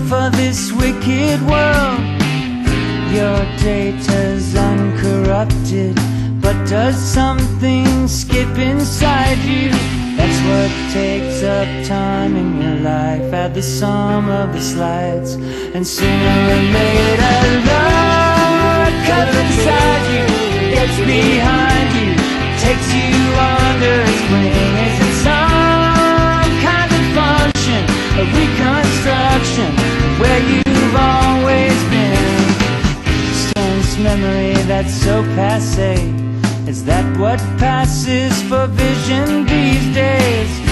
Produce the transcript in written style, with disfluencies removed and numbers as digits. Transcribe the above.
for this wicked world. Your data's uncorrupted, but does something skip inside you? That's what takes up time in your life. Add the sum of the slides, and sooner or later love cuts inside you, gets behind you, takes you under its wing. Is it some kind of function, a reconstruction of where you've always been? Sense memory that's so passé, is that what passes for vision these days?